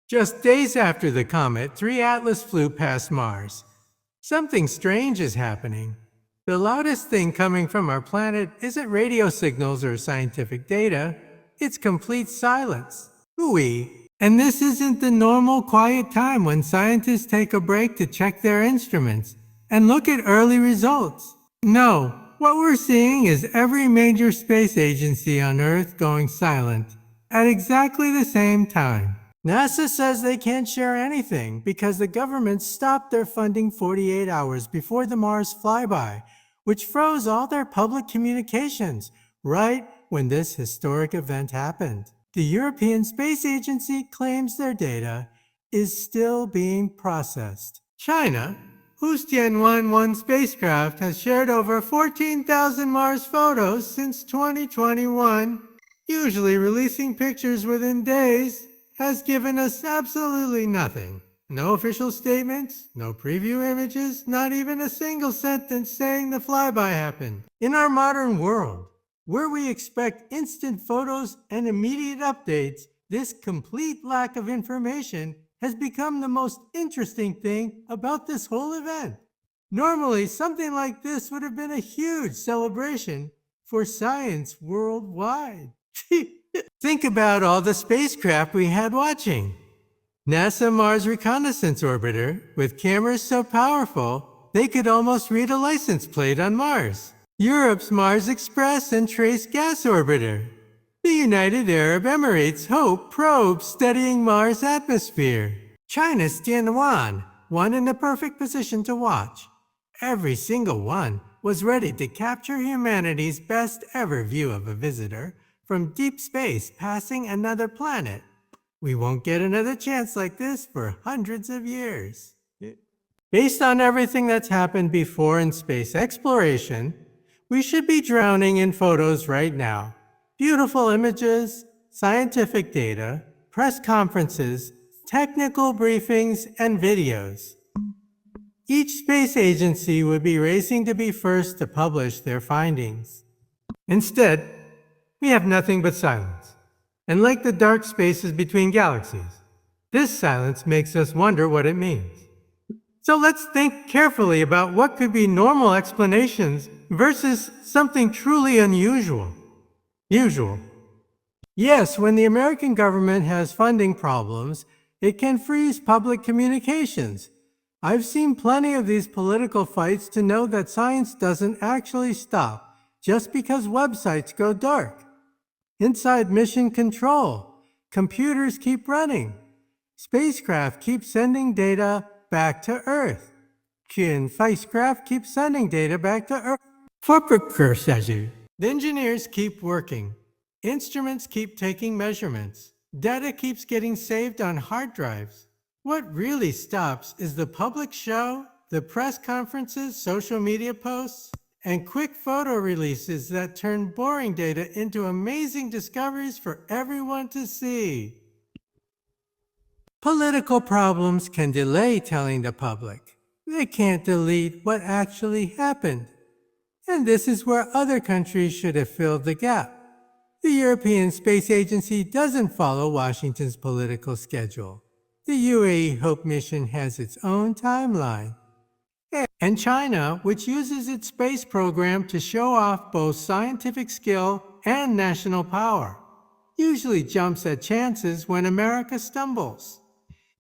Just days after the comet, 3 Atlas flew past Mars. Something strange is happening. The loudest thing coming from our planet isn't radio signals or scientific data. It's complete silence. Ooey. And this isn't the normal quiet time when scientists take a break to check their instruments and look at early results. No, what we're seeing is every major space agency on Earth going silent at exactly the same time. NASA says they can't share anything because the government stopped their funding 48 hours before the Mars flyby, which froze all their public communications right when this historic event happened. The European Space Agency claims their data is still being processed. China, whose Tianwen-1 spacecraft has shared over 14,000 Mars photos since 2021, usually releasing pictures within days, has given us absolutely nothing. No official statements, no preview images, not even a single sentence saying the flyby happened. In our modern world, where we expect instant photos and immediate updates, this complete lack of information has become the most interesting thing about this whole event. Normally, something like this would have been a huge celebration for science worldwide. Think about all the spacecraft we had watching. NASA Mars Reconnaissance Orbiter, with cameras so powerful, they could almost read a license plate on Mars. Europe's Mars Express and Trace Gas Orbiter. The United Arab Emirates HOPE probe studying Mars' atmosphere. China's Tianwen, one in the perfect position to watch. Every single one was ready to capture humanity's best ever view of a visitor from deep space passing another planet. We won't get another chance like this for hundreds of years. Based on everything that's happened before in space exploration, we should be drowning in photos right now. Beautiful images, scientific data, press conferences, technical briefings, and videos. Each space agency would be racing to be first to publish their findings. Instead, we have nothing but silence. And like the dark spaces between galaxies, this silence makes us wonder what it means. So let's think carefully about what could be normal explanations versus something truly unusual. Yes, when the American government has funding problems, it can freeze public communications. I've seen plenty of these political fights to know that science doesn't actually stop just because websites go dark. Inside mission control, computers keep running. Spacecraft keep sending data back to Earth. Spacecraft keep sending data back to Earth. The engineers keep working. Instruments keep taking measurements. Data keeps getting saved on hard drives. What really stops is the public show, the press conferences, social media posts, and quick photo releases that turn boring data into amazing discoveries for everyone to see. Political problems can delay telling the public. They can't delete what actually happened. And this is where other countries should have filled the gap. The European Space Agency doesn't follow Washington's political schedule. The UAE HOPE mission has its own timeline. And China, which uses its space program to show off both scientific skill and national power, usually jumps at chances when America stumbles.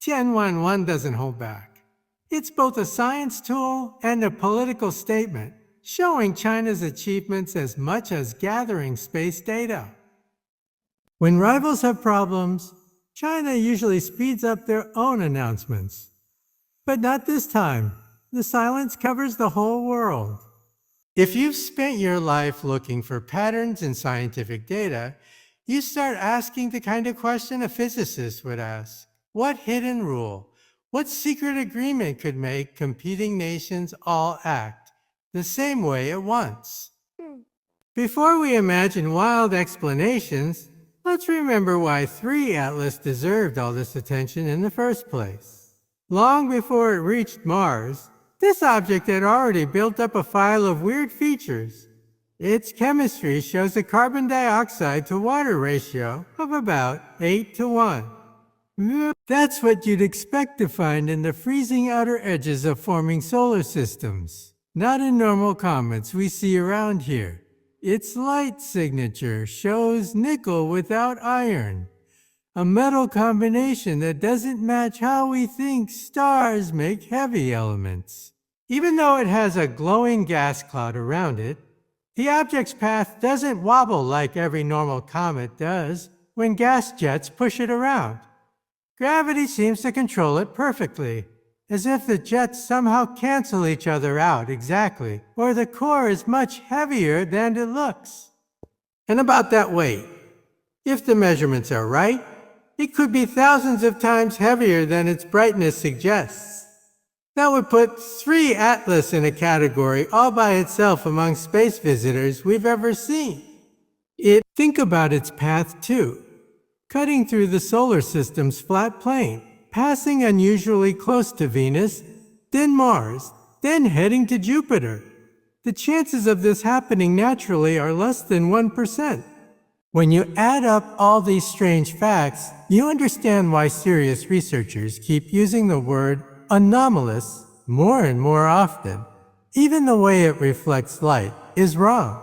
Tianwen-1 doesn't hold back. It's both a science tool and a political statement, showing China's achievements as much as gathering space data. When rivals have problems, China usually speeds up their own announcements. But not this time. The silence covers the whole world. If you've spent your life looking for patterns in scientific data, you start asking the kind of question a physicist would ask. What hidden rule, what secret agreement could make competing nations all act the same way at once? Before we imagine wild explanations, let's remember why 3 Atlas deserved all this attention in the first place. Long before it reached Mars, this object had already built up a file of weird features. Its chemistry shows a carbon dioxide to water ratio of about 8 to 1. That's what you'd expect to find in the freezing outer edges of forming solar systems. Not in normal comets we see around here. Its light signature shows nickel without iron, a metal combination that doesn't match how we think stars make heavy elements. Even though it has a glowing gas cloud around it, the object's path doesn't wobble like every normal comet does when gas jets push it around. Gravity seems to control it perfectly, as if the jets somehow cancel each other out exactly, or the core is much heavier than it looks. And about that weight, if the measurements are right, it could be thousands of times heavier than its brightness suggests. That would put 3 Atlas in a category all by itself among space visitors we've ever seen. Think about its path too, cutting through the solar system's flat plane, passing unusually close to Venus, then Mars, then heading to Jupiter. The chances of this happening naturally are less than 1%. When you add up all these strange facts, you understand why serious researchers keep using the word anomalous more and more often. Even the way it reflects light is wrong.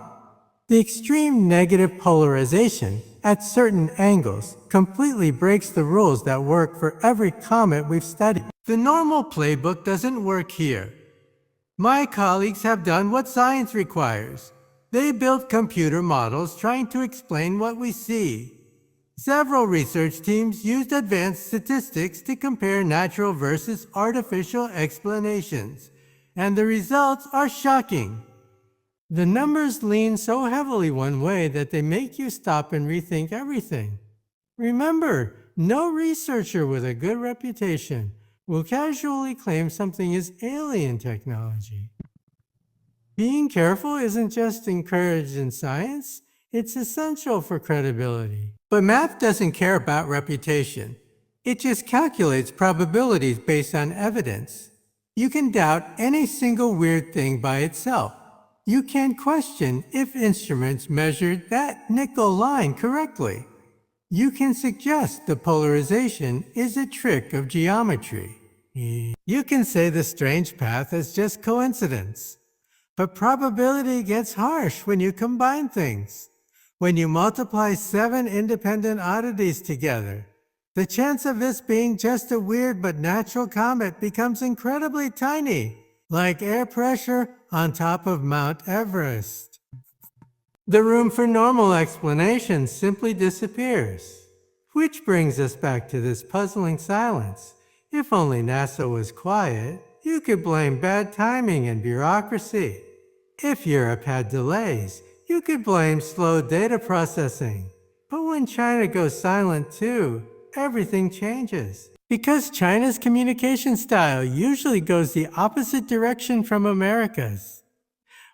The extreme negative polarization at certain angles completely breaks the rules that work for every comet we've studied. The normal playbook doesn't work here. My colleagues have done what science requires. They built computer models trying to explain what we see. Several research teams used advanced statistics to compare natural versus artificial explanations, and the results are shocking. The numbers lean so heavily one way that they make you stop and rethink everything. Remember, no researcher with a good reputation will casually claim something is alien technology. Being careful isn't just encouraged in science, it's essential for credibility. But math doesn't care about reputation. It just calculates probabilities based on evidence. You can doubt any single weird thing by itself. You can question if instruments measured that nickel line correctly. You can suggest the polarization is a trick of geometry. You can say the strange path is just coincidence. But probability gets harsh when you combine things. When you multiply 7 independent oddities together, the chance of this being just a weird but natural comet becomes incredibly tiny, like air pressure on top of Mount Everest. The room for normal explanations simply disappears. Which brings us back to this puzzling silence. If only NASA was quiet, you could blame bad timing and bureaucracy. If Europe had delays, you could blame slow data processing. But when China goes silent too, everything changes. Because China's communication style usually goes the opposite direction from America's.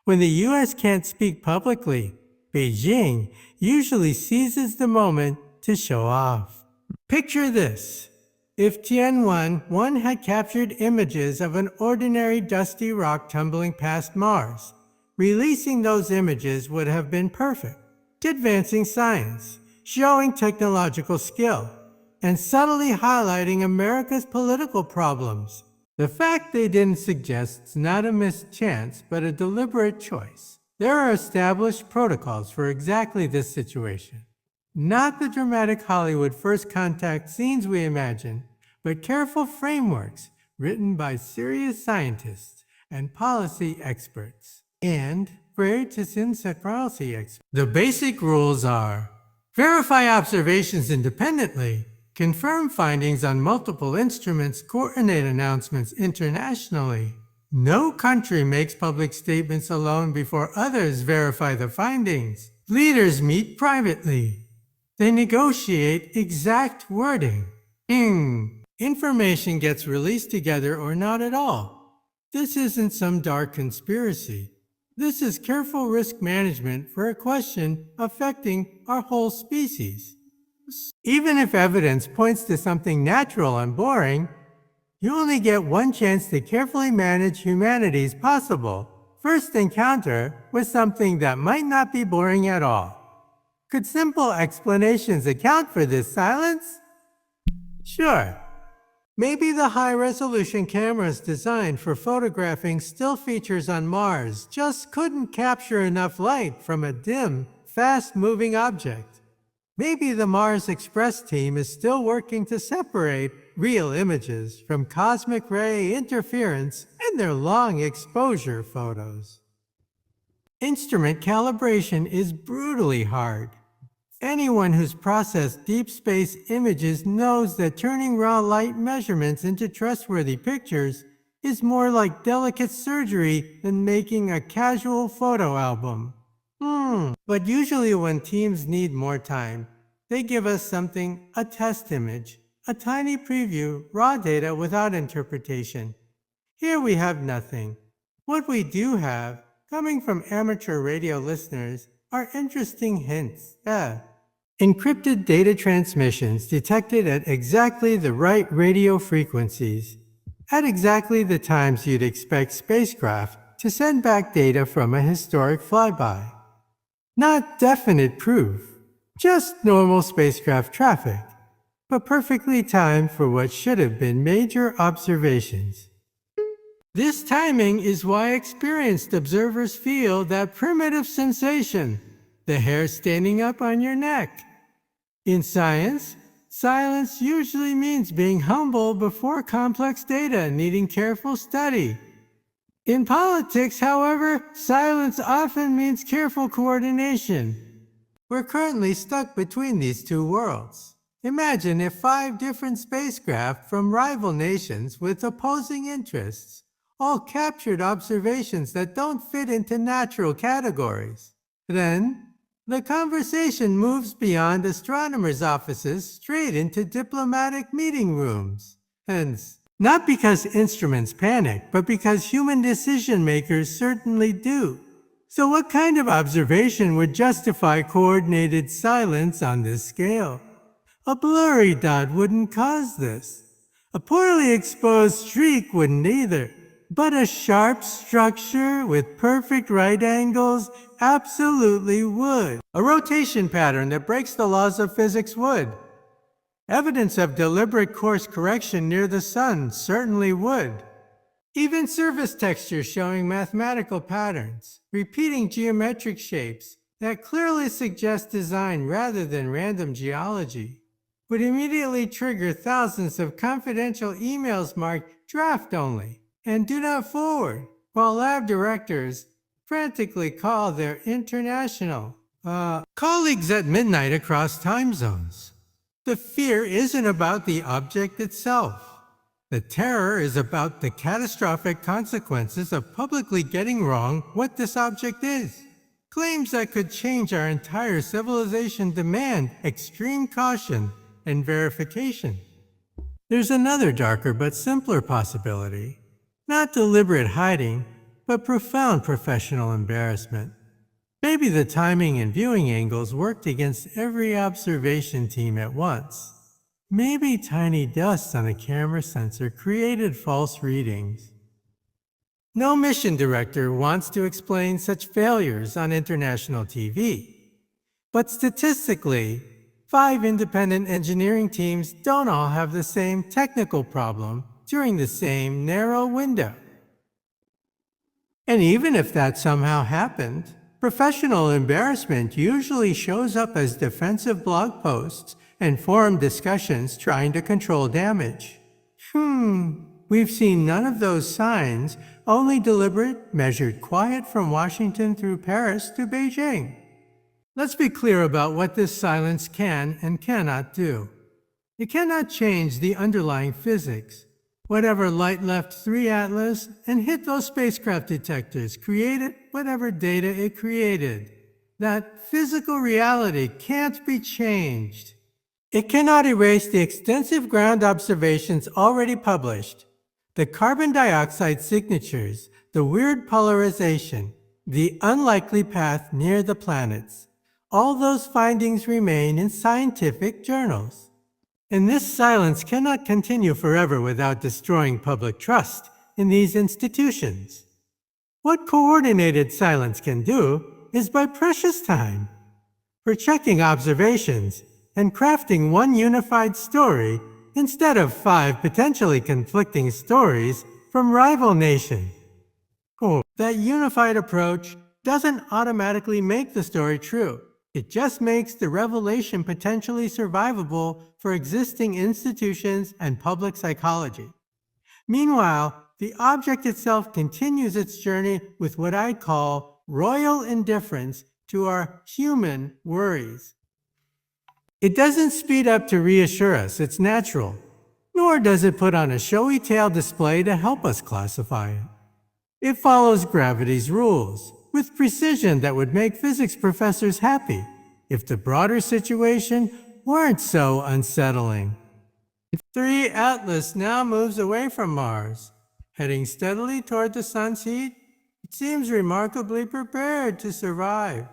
When the US can't speak publicly, Beijing usually seizes the moment to show off. Picture this. If Tianwen-1 had captured images of an ordinary dusty rock tumbling past Mars, releasing those images would have been perfect, advancing science, showing technological skill, and subtly highlighting America's political problems. The fact they didn't suggests not a missed chance, but a deliberate choice. There are established protocols for exactly this situation. Not the dramatic Hollywood first contact scenes we imagine, but careful frameworks written by serious scientists and policy experts. And policy experts. The basic rules are: verify observations independently, confirm findings on multiple instruments, coordinate announcements internationally. No country makes public statements alone before others verify the findings. Leaders meet privately. They negotiate exact wording. Information gets released together or not at all. This isn't some dark conspiracy. This is careful risk management for a question affecting our whole species. Even if evidence points to something natural and boring, you only get one chance to carefully manage humanity's possible first encounter with something that might not be boring at all. Could simple explanations account for this silence? Sure, maybe the high-resolution cameras designed for photographing still features on Mars just couldn't capture enough light from a dim, fast-moving object. Maybe the Mars Express team is still working to separate real images from cosmic ray interference in their long exposure photos. Instrument calibration is brutally hard. Anyone who's processed deep space images knows that turning raw light measurements into trustworthy pictures is more like delicate surgery than making a casual photo album. But usually when teams need more time, they give us something, a test image, a tiny preview, raw data without interpretation. Here we have nothing. What we do have, coming from amateur radio listeners, are interesting hints. Encrypted data transmissions detected at exactly the right radio frequencies, at exactly the times you'd expect spacecraft to send back data from a historic flyby. Not definite proof, just normal spacecraft traffic, but perfectly timed for what should have been major observations. This timing is why experienced observers feel that primitive sensation, the hair standing up on your neck. In science, silence usually means being humble before complex data needing careful study. In politics, however, silence often means careful coordination. We're currently stuck between these two worlds. Imagine if 5 different spacecraft from rival nations with opposing interests all captured observations that don't fit into natural categories. Then, the conversation moves beyond astronomers' offices straight into diplomatic meeting rooms. Hence, not because instruments panic, but because human decision makers certainly do. So what kind of observation would justify coordinated silence on this scale? A blurry dot wouldn't cause this. A poorly exposed streak wouldn't either. But a sharp structure with perfect right angles absolutely would. A rotation pattern that breaks the laws of physics would. Evidence of deliberate course correction near the sun certainly would. Even surface textures showing mathematical patterns, repeating geometric shapes that clearly suggest design rather than random geology, would immediately trigger thousands of confidential emails marked draft only and do not forward, while lab directors frantically call their international colleagues at midnight across time zones. The fear isn't about the object itself. The terror is about the catastrophic consequences of publicly getting wrong what this object is. Claims that could change our entire civilization demand extreme caution and verification. There's another darker but simpler possibility. Not deliberate hiding, but profound professional embarrassment. Maybe the timing and viewing angles worked against every observation team at once. Maybe tiny dust on a camera sensor created false readings. No mission director wants to explain such failures on international TV. But statistically, 5 independent engineering teams don't all have the same technical problem during the same narrow window. And even if that somehow happened, professional embarrassment usually shows up as defensive blog posts and forum discussions trying to control damage. We've seen none of those signs, only deliberate, measured quiet from Washington through Paris to Beijing. Let's be clear about what this silence can and cannot do. It cannot change the underlying physics. Whatever light left 3 Atlas and hit those spacecraft detectors created whatever data it created. That physical reality can't be changed. It cannot erase the extensive ground observations already published, the carbon dioxide signatures, the weird polarization, the unlikely path near the planets. All those findings remain in scientific journals. And this silence cannot continue forever without destroying public trust in these institutions. What coordinated silence can do is buy precious time for checking observations and crafting one unified story instead of 5 potentially conflicting stories from rival nations. Cool. That unified approach doesn't automatically make the story true. It just makes the revelation potentially survivable for existing institutions and public psychology. Meanwhile, the object itself continues its journey with what I'd call royal indifference to our human worries. It doesn't speed up to reassure us it's natural, nor does it put on a showy tail display to help us classify it. It follows gravity's rules, with precision that would make physics professors happy if the broader situation weren't so unsettling. 3 Atlas now moves away from Mars, heading steadily toward the sun's heat. It seems remarkably prepared to survive.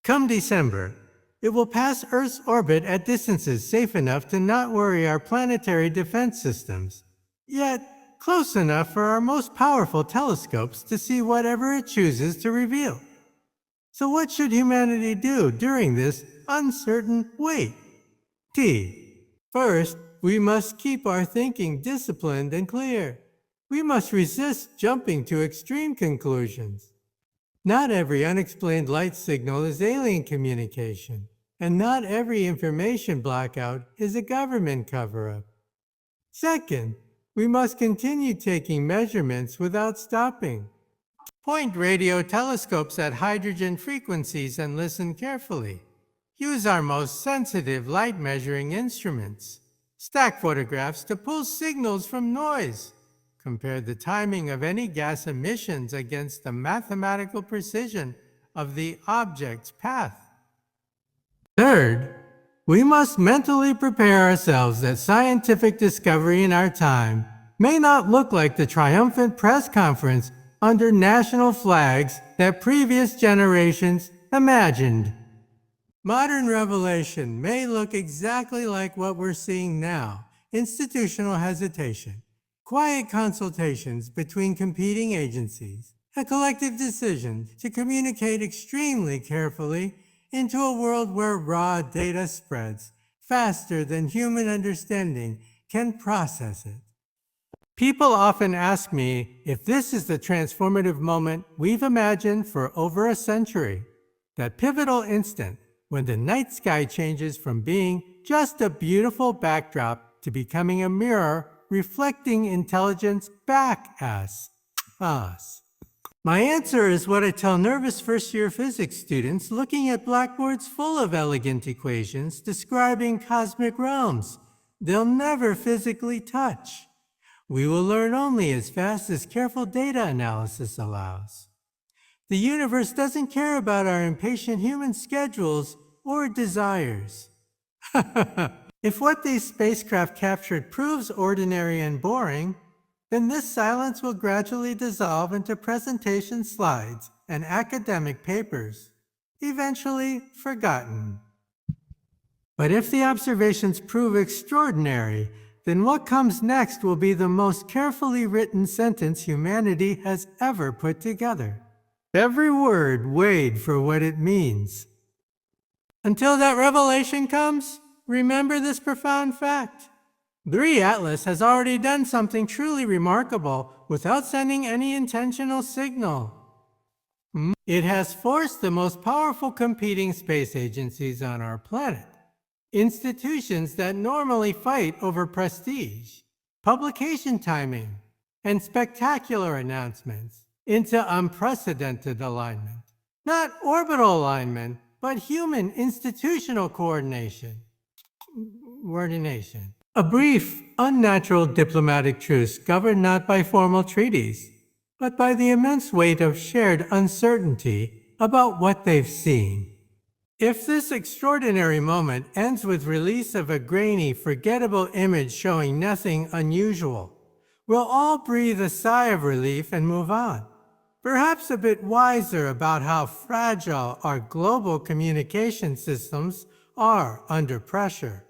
Come December, it will pass Earth's orbit at distances safe enough to not worry our planetary defense systems, yet close enough for our most powerful telescopes to see whatever it chooses to reveal. So what should humanity do during this uncertain wait? First, we must keep our thinking disciplined and clear. We must resist jumping to extreme conclusions. Not every unexplained light signal is alien communication, and not every information blackout is a government cover-up. Second, we must continue taking measurements without stopping. Point radio telescopes at hydrogen frequencies and listen carefully. Use our most sensitive light measuring instruments. Stack photographs to pull signals from noise. Compare the timing of any gas emissions against the mathematical precision of the object's path. Third, we must mentally prepare ourselves that scientific discovery in our time may not look like the triumphant press conference under national flags that previous generations imagined. Modern revelation may look exactly like what we're seeing now: institutional hesitation, quiet consultations between competing agencies, a collective decision to communicate extremely carefully into a world where raw data spreads faster than human understanding can process it. People often ask me if this is the transformative moment we've imagined for over a century, that pivotal instant when the night sky changes from being just a beautiful backdrop to becoming a mirror reflecting intelligence back at us. My answer is what I tell nervous first-year physics students looking at blackboards full of elegant equations describing cosmic realms they'll never physically touch. We will learn only as fast as careful data analysis allows. The universe doesn't care about our impatient human schedules or desires. If what these spacecraft captured proves ordinary and boring, then this silence will gradually dissolve into presentation slides and academic papers, eventually forgotten. But if the observations prove extraordinary, then what comes next will be the most carefully written sentence humanity has ever put together. Every word weighed for what it means. Until that revelation comes, remember this profound fact. 3 Atlas has already done something truly remarkable without sending any intentional signal. It has forced the most powerful competing space agencies on our planet, institutions that normally fight over prestige, publication timing, and spectacular announcements, into unprecedented alignment. Not orbital alignment, but human institutional coordination. A brief, unnatural diplomatic truce governed not by formal treaties, but by the immense weight of shared uncertainty about what they've seen. If this extraordinary moment ends with release of a grainy, forgettable image showing nothing unusual, we'll all breathe a sigh of relief and move on, perhaps a bit wiser about how fragile our global communication systems are under pressure.